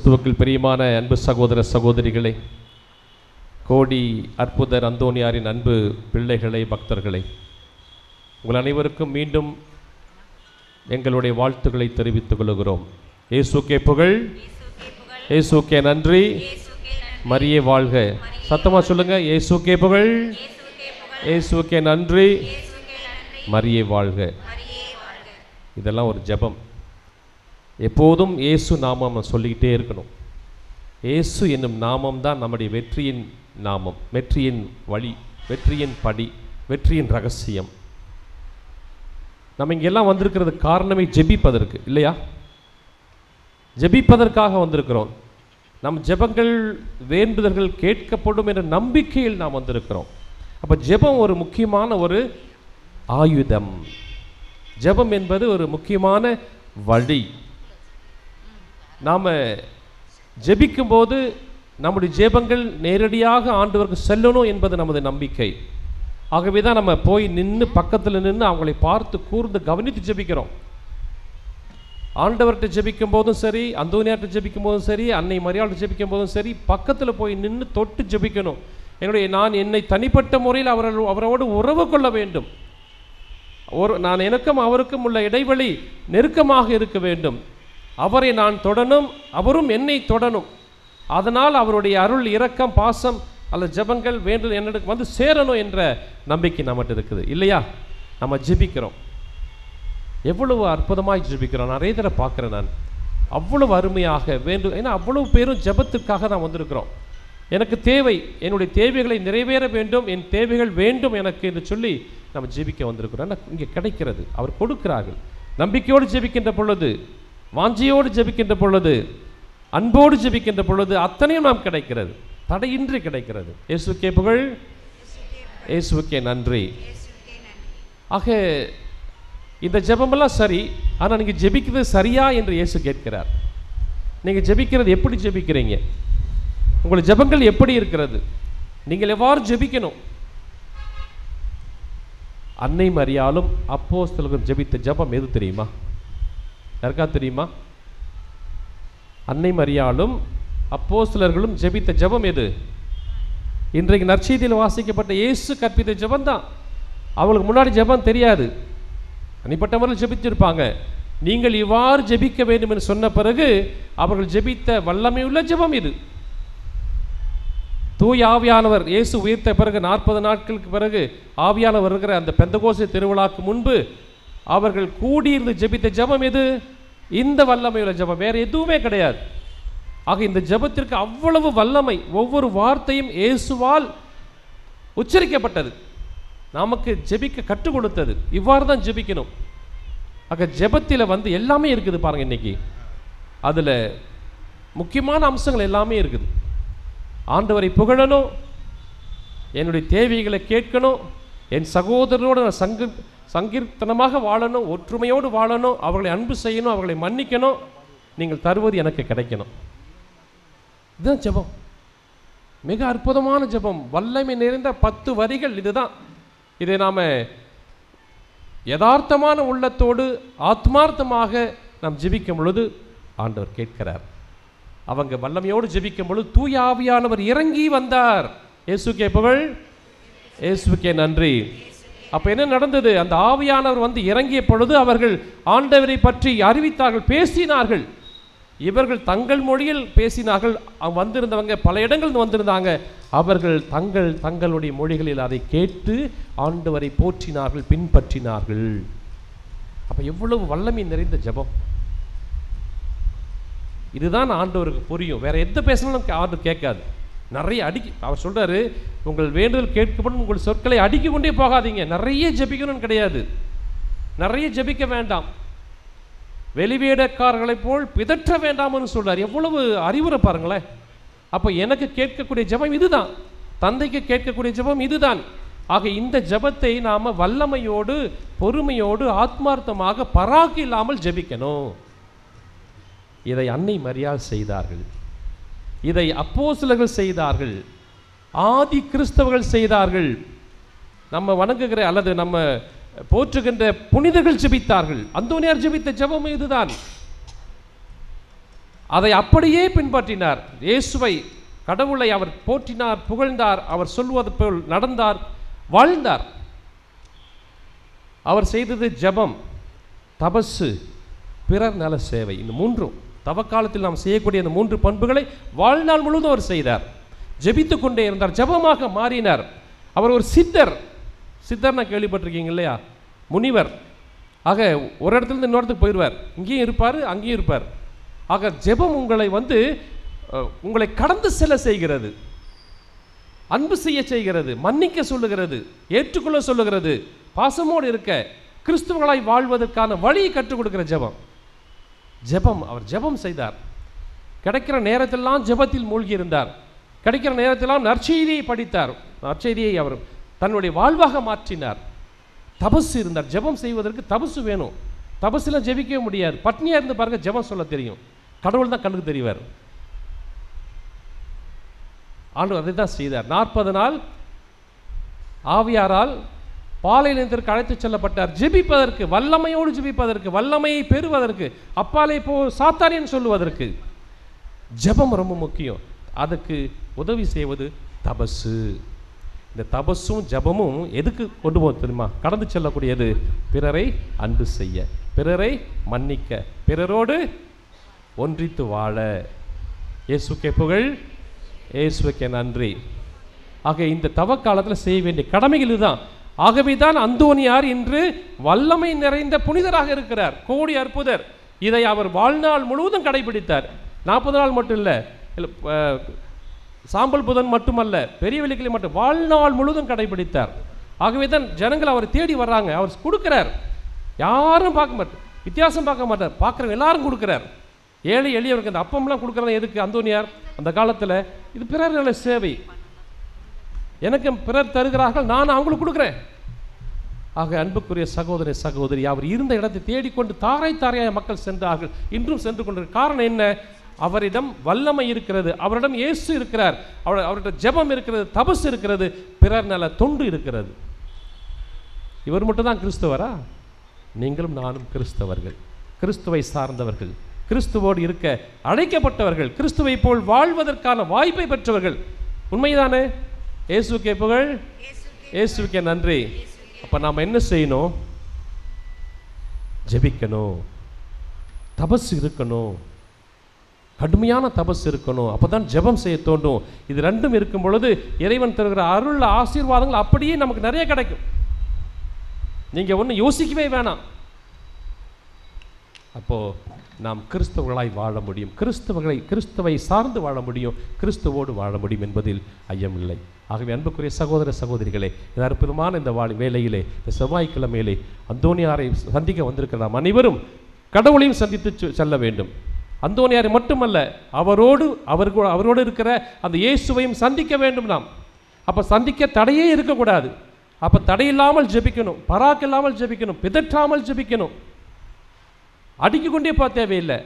கிறிஸ்துவுக்குள் பிரியமான அன்பு சகோதர சகோதரிகளே, கோடி அற்புதர் அந்தோனியாரின் அன்பு பிள்ளைகளே, பக்தர்களே, உங்கள் அனைவருக்கும் மீண்டும் எங்களுடைய வாழ்த்துக்களை தெரிவித்துக் கொள்கிறோம். இயேசுக்கே புகழ், இயேசுக்கே நன்றி, மரியே வாழ்க. சத்தமாக சொல்லுங்க, இயேசுக்கே புகழ், இயேசுக்கே நன்றி, மரியே வாழ்க. இதெல்லாம் ஒரு ஜெபம். எப்போதும் இயேசு நாமம் சொல்லிக்கிட்டே இருக்கணும். இயேசு என்னும் நாமம் தான் நம்முடைய வெற்றியின் நாமம், வெற்றியின் வழி, வெற்றியின் படி, வெற்றியின் ரகசியம். நம்ம இங்கெல்லாம் வந்திருக்கிறது காரணமே ஜெபிப்பதற்கு இல்லையா? ஜெபிப்பதற்காக வந்திருக்கிறோம். நம் ஜெபங்கள் வேண்டுதல்கள் கேட்கப்படும் என்ற நம்பிக்கையில் நாம் வந்திருக்கிறோம். அப்போ ஜெபம் ஒரு முக்கியமான ஒரு ஆயுதம். ஜெபம் என்பது ஒரு முக்கியமான வழி. நாம் ஜெபிக்கும்போது நம்முடைய ஜெபங்கள் நேரடியாக ஆண்டவருக்கு செல்லணும் என்பது நமது நம்பிக்கை. ஆகவே தான் நம்ம போய் நின்று பக்கத்தில் நின்று அவங்களை பார்த்து கூர்ந்து கவனித்து ஜெபிக்கிறோம். ஆண்டவர்கிட்ட ஜெபிக்கும் போதும் சரி, அந்தோனியார்கிட்ட ஜெபிக்கும் போதும் சரி, அன்னை மரியாதை ஜெபிக்கும் போதும் சரி, பக்கத்தில் போய் நின்று தொட்டு ஜெபிக்கணும். நான் என்னை தனிப்பட்ட முறையில் அவரோடு உறவு கொள்ள வேண்டும். நான் எனக்கும் அவருக்கும் உள்ள இடைவெளி நெருக்கமாக இருக்க வேண்டும். அவரை நான் தொடணும், அவரும் என்னை தொடணும். அதனால் அவருடைய அருள், இரக்கம், பாசம் அல்லது ஜெபங்கள் வேண்டும் என்னிடம் வந்து சேரணும் என்ற நம்பிக்கை நம்மகிட்ட இருக்குது இல்லையா? நம்ம ஜெபிக்கிறோம், எவ்வளவு அற்புதமாய் ஜெபிக்கிறோம். நிறைய தடவை பார்க்குறேன் நான், அவ்வளவு அருமையாக வேண்டும். ஏன்னா அவ்வளவு பேரும் ஜெபத்திற்காக நான் வந்திருக்கிறோம். எனக்கு தேவை, என்னுடைய தேவைகளை நிறைவேற வேண்டும், என் தேவைகள் வேண்டும் எனக்கு என்று சொல்லி நம்ம ஜெபிக்க வந்திருக்கிறோம். இங்கே கிடைக்கிறது, அவர் கொடுக்கிறார்கள். நம்பிக்கையோடு ஜெபிக்கின்ற பொழுது, வாஞ்சியோடு ஜெபிக்கின்ற பொழுது, அன்போடு ஜெபிக்கின்ற பொழுது அத்தனையும் நாம் கிடைக்கிறது, தடையின்றி கிடைக்கிறது. இயேசுக்கே புகழ், இயேசுக்கே நன்றி. ஆக இந்த ஜெபமெல்லாம் சரி, ஆனால் நீங்கள் ஜெபிக்கிறது சரியா என்று இயேசு கேட்கிறார். நீங்கள் ஜெபிக்கிறது எப்படி ஜெபிக்கிறீங்க? உங்கள் ஜெபங்கள் எப்படி இருக்கிறது? நீங்கள் எவ்வாறு ஜெபிக்கணும்? அன்னை மரியாளும் அப்போஸ்தலர்களும் ஜெபித்த ஜெபம் எது தெரியுமா? யாருக்கா தெரியுமா? அன்னை மரியாளும் அப்போஸ்தலர்களும் ஜெபித்த ஜெபம் எது? இன்றைக்கு நற்செய்தியில் வாசிக்கப்பட்ட இயேசு கற்பித்த ஜெபம் தான். அவங்களுக்கு முன்னாடி ஜெபம் தெரியாது, தனிப்பட்ட முறையில் ஜெபிச்சிருப்பாங்க. நீங்கள் இவ்வாறு ஜெபிக்க வேண்டும் என்று சொன்ன பிறகு அவர்கள் ஜெபித்த வல்லமையுள்ள ஜெபம் இது. தூய் ஆவியானவர் இயேசு உயிர்த்த பிறகு 40 நாட்களுக்கு பிறகு ஆவியானவர் இருக்கிற அந்த பெந்தகோஸ்தே திருவிழாக்கு முன்பு அவர்கள் கூடியிருந்து ஜெபித்த ஜெபம் எது? இந்த வல்லமையுள்ள ஜெபம், வேற எதுவுமே கிடையாது. ஆக இந்த ஜெபத்திற்கு அவ்வளவு வல்லமை, ஒவ்வொரு வார்த்தையும் இயேசுவால் உச்சரிக்கப்பட்டது, நமக்கு ஜெபிக்க கற்றுக் கொடுத்தது. இவ்வாறு தான் ஜெபிக்கணும். ஆக ஜெபத்தில் எல்லாமே இருக்குது பாருங்க. இன்னைக்கு அதில் முக்கியமான அம்சங்கள் எல்லாமே இருக்குது. ஆண்டவரை புகழணும், என்னுடைய தேவைகளை கேட்கணும், என் சகோதரரோடு நான் சங்கீர்த்தனமாக வாழணும், ஒற்றுமையோடு வாழணும், அவர்களை அன்பு செய்யணும், அவர்களை மன்னிக்கணும், நீங்கள் தருவது எனக்கு கிடைக்கணும். இதுதான் ஜெபம். மிக அற்புதமான ஜெபம், வல்லமை நிறைந்த 10 வரிகள். இதுதான். இதை நாம் யதார்த்தமான உள்ளத்தோடு ஆத்மார்த்தமாக நாம் ஜெபிக்கும் பொழுது ஆண்டவர் கேட்கிறார். அவங்க வல்லமையோடு ஜெபிக்கும் பொழுது தூய ஆவியானவர் இறங்கி வந்தார். இயேசுக்கே புகழ், இயேசுக்கே நன்றி. அப்போ என்ன நடந்தது? அந்த ஆவியானவர் இறங்கிய பொழுது அவர்கள் ஆண்டவரை பற்றி அறிவித்தார்கள், பேசினார்கள். இவர்கள் தங்கள் மொழியில் பேசினார்கள். வந்திருந்தவங்க பல இடங்கள் வந்திருந்தாங்க. அவர்கள் தங்களுடைய மொழிகளில் அதை கேட்டு ஆண்டவரை போற்றினார்கள், பின்பற்றினார்கள். அப்போ எவ்வளவு வல்லமை நிறைந்த ஜெபம்! இதுதான் ஆண்டவருக்கு புரியும். வேற எந்த பேசினாலும் ஆண்டவர் கேட்காது. நிறைய அவர் சொல்றாரு, உங்கள் வேண்டுதல் கேட்கப்படும், உங்கள் சொற்களை அடுக்கி கொண்டே போகாதீங்க. நிறைய ஜெபிக்கணும்னு கிடையாது, நிறைய ஜெபிக்க வேண்டாம். வெளிவேடக்காரர்களை போல் பிதற்ற வேண்டாம்னு சொல்றார். எவ்வளவு அறிவுரை பாருங்களேன். அப்போ எனக்கு கேட்கக்கூடிய ஜெபம் இதுதான், தந்தைக்கு கேட்கக்கூடிய ஜெபம் இதுதான். ஆக இந்த ஜெபத்தை நாம வல்லமையோடு, பொறுமையோடு, ஆத்மார்த்தமாக, பராக்கு இல்லாமல் ஜெபிக்கணும். இதை அன்னை மரியாள் செய்தார்கள், இதை அப்போஸ்தலர்கள் செய்தார்கள், ஆதி கிறிஸ்தவர்கள் செய்தார்கள். நம்ம வணங்குகிற அல்லது நம்ம போற்றுகின்ற புனிதர்கள் ஜெபித்தார்கள். அந்தோனியார் ஜெபித்த ஜெபம் இதுதான். அதை அப்படியே பின்பற்றினார். இயேசுவை, கடவுளை அவர் போற்றினார், புகழ்ந்தார், அவர் சொல்வது போல் நடந்தார், வாழ்ந்தார். அவர் செய்தது ஜெபம், தபசு, பிறர் நல சேவை. இந்த மூன்றும் தவக்காலத்தில் நாம் செய்யக்கூடிய இந்த 3 பண்புகளை வாழ்நாள் முழுவதும் அவர் செய்தார். ஜெபித்து கொண்டே இருந்தார், ஜெபமாக மாறினார். அவர் ஒரு சித்தர். சித்தர்னா கேள்விப்பட்டிருக்கீங்க இல்லையா? முனிவர். ஆக ஒரு இடத்துலேருந்து இன்னொரு இடத்துக்கு போயிடுவார், இங்கேயும் இருப்பார், அங்கேயும் இருப்பார். ஆக ஜெபம் உங்களை கடந்து செல்ல செய்கிறது, அன்பு செய்ய செய்கிறது, மன்னிக்க சொல்லுகிறது, ஏற்றுக்கொள்ள சொல்லுகிறது, பாசமோடு இருக்க, கிறிஸ்துவர்களாய் வாழ்வதற்கான வழியை கற்றுக் கொடுக்கிற ஜெபம். அவர் ஜெபம் செய்தார். கிடைக்கிற நேரத்திலெல்லாம் ஜெபத்தில் மூழ்கி இருந்தார். கிடைக்கிற நேரத்திலெல்லாம் நற்செய்தியை படித்தார். நற்செய்தியை அவர் தன்னுடைய வாழ்வாக மாற்றினார். தபசு இருந்தார். ஜெபம் செய்வதற்கு தபசு வேணும். தபசுல ஜெபிக்கவே முடியாது. பட்னியா இருந்து பாருங்க, ஜெபம் சொல்ல தெரியும். கடவுள் தான் கண்ணுக்கு தெரிவார். ஆண்டவர் அதை தான் செய்தார். 40 நாள் ஆவியாரால் பாலைநிலத்திற்கு அழைத்து செல்லப்பட்டார். ஜெபிப்பதற்கு, வல்லமையோடு ஜெபிப்பதற்கு, வல்லமையை பெறுவதற்கு, அப்பாலே போ சாத்தானின்னு சொல்லுவதற்கு. ஜெபம் ரொம்ப முக்கியம். அதுக்கு உதவி செய்வது தபசு. இந்த தபசும் ஜெபமும் எதுக்கு கொண்டு போக தெரியுமா? கடந்து செல்லக்கூடியது பிறரை அன்பு செய்ய, பிறரை மன்னிக்க, பிறரோடு ஒன்றித்து வாழ. இயேசுக்கே புகழ், இயேசுக்கே நன்றி. ஆக இந்த தவ காலத்தில் செய்ய வேண்டிய கடமைகள் இதுதான். ஆகவே தான் அந்தோனியார் இன்று வல்லமை நிறைந்த புனிதராக இருக்கிறார், கோடி அற்புதர். இதை அவர் வாழ்நாள் முழுவதும் கடைபிடித்தார். 40 நாள் மட்டும் இல்லை, சாம்பல் புதன் மட்டுமல்ல, பெரிய வெள்ளிக்கிழமை மட்டும், வாழ்நாள் முழுவதும் கடைபிடித்தார். ஆகவே தான் ஜனங்கள் அவர் தேடி வர்றாங்க. அவர் கொடுக்கிறார், யாரும் பார்க்க மாட்டார், வித்தியாசம் பார்க்க மாட்டார், பார்க்குறவங்க எல்லாரும் கொடுக்குறார். ஏழை எளியவருக்கு அந்த அப்பம்லாம் கொடுக்குறது எதுக்கு? அந்தோனியார் அந்த காலத்தில் இது பிறர் நல சேவை. எனக்கு பிறர் தருகிறார்கள், நான் அவங்களுக்கு கொடுக்குறேன். ஆக அன்புக்குரிய சகோதர சகோதரி, அவர் இருந்த இடத்தை தேடிக்கொண்டு தாரை தாரையாக மக்கள் சென்றார்கள், இன்றும் சென்று கொண்டிருக்க காரணம் என்ன? அவரிடம் வல்லமை இருக்கிறது, அவரிடம் இயேசு இருக்கிறார், அவரிடம் ஜெபம் இருக்கிறது, தபசு இருக்கிறது, பிறர் நல தொண்டு இருக்கிறது. இவர் மட்டும்தான் கிறிஸ்தவரா? நீங்களும் நானும் கிறிஸ்தவர்கள், கிறிஸ்துவை சார்ந்தவர்கள், கிறிஸ்துவோடு இருக்க அழைக்கப்பட்டவர்கள், கிறிஸ்துவை போல் வாழ்வதற்கான வாய்ப்பை பெற்றவர்கள். உண்மைதானே? இயேசுக்கே புகழ், இயேசுக்கே நன்றி. அப்ப நாம் என்ன செய்யணும்? ஜெபிக்கணும், தபசு இருக்கணும், கடுமையான தபசு இருக்கணும். அப்பதான் ஜெபம் செய்ய தோண்டும். இது ரெண்டும் இருக்கும் பொழுது இறைவன் தருகிற அருள் ஆசீர்வாதங்கள் அப்படியே நமக்கு நிறைய கிடைக்கும். நீங்க ஒன்றும் யோசிக்கவே வேணாம். அப்போ நாம் கிறிஸ்தவர்களாய் வாழ முடியும், கிறிஸ்துவை சார்ந்து வாழ முடியும், கிறிஸ்துவோடு வாழ முடியும் என்பதில் ஐயமில்லை. ஆகவே அன்புக்குரிய சகோதர சகோதரிகளே, இந்த அற்புதமான இந்த வேளையிலே, இந்த செவ்வாய்க்கிழமையிலே அந்தோனியாரை சந்திக்க வந்திருக்கிற நாம் அனைவரும் கடவுளையும் சந்தித்து செல்ல வேண்டும். அந்தோனியாரை மட்டுமல்ல, அவரோடு இருக்கிற அந்த இயேசுவையும் சந்திக்க வேண்டும் நாம். அப்போ சந்திக்க தடையே இருக்கக்கூடாது. அப்போ தடையில்லாமல் ஜெபிக்கணும், பராக்கு இல்லாமல் ஜெபிக்கணும், பிதற்றாமல் ஜெபிக்கணும், அடிக்க கொண்டே போக தேவையில்லை.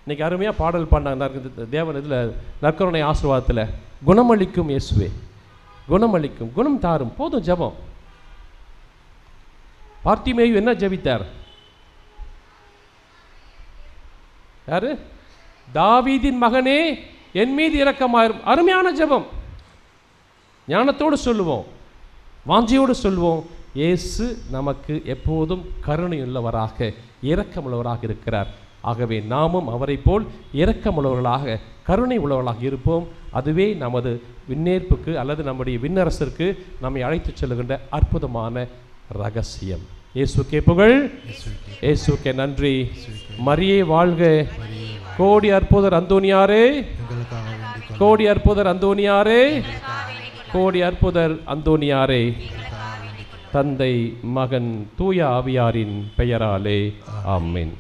இன்னைக்கு அருமையாக பாடல் பாடினாங்க தேவன் இதில் நற்கருணை ஆசீர்வாதத்தில், குணமளிக்கும் இயேசுவே, குணமளிக்கும், குணம் தாரும், போதும் ஜெபம். பார்த்திமேயு என்ன ஜெபித்தார்? யாரு? தாவீதின் மகனே என் மீது இரக்கமாயிரும். அருமையான ஜெபம். ஞானத்தோடு சொல்லுவோம், வாஞ்சியோடு சொல்லுவோம். இயேசு நமக்கு எப்போதும் கருணையுள்ளவராக, இரக்கமுள்ளவராக இருக்கிறார். ஆகவே நாமும் அவரை போல் இரக்கமுள்ளவர்களாக, கருணை உள்ளவர்களாக இருப்போம். அதுவே நமது விண்ணேற்புக்கு அல்லது நம்முடைய விண்ணரசிற்கு நம்மை அழைத்து செல்லுகின்ற அற்புதமான ரகசியம். இயேசுக்கே புகழ், இயேசுக்கே நன்றி. மரியே வாழ்க. கோடி அற்புதர் அந்தோனியாரே, கோடி அற்புதர் அந்தோனியாரே, கோடி அற்புதர் அந்தோனியாரே. தந்தை, மகன், தூய ஆவியாரின் பெயராலே ஆமென்.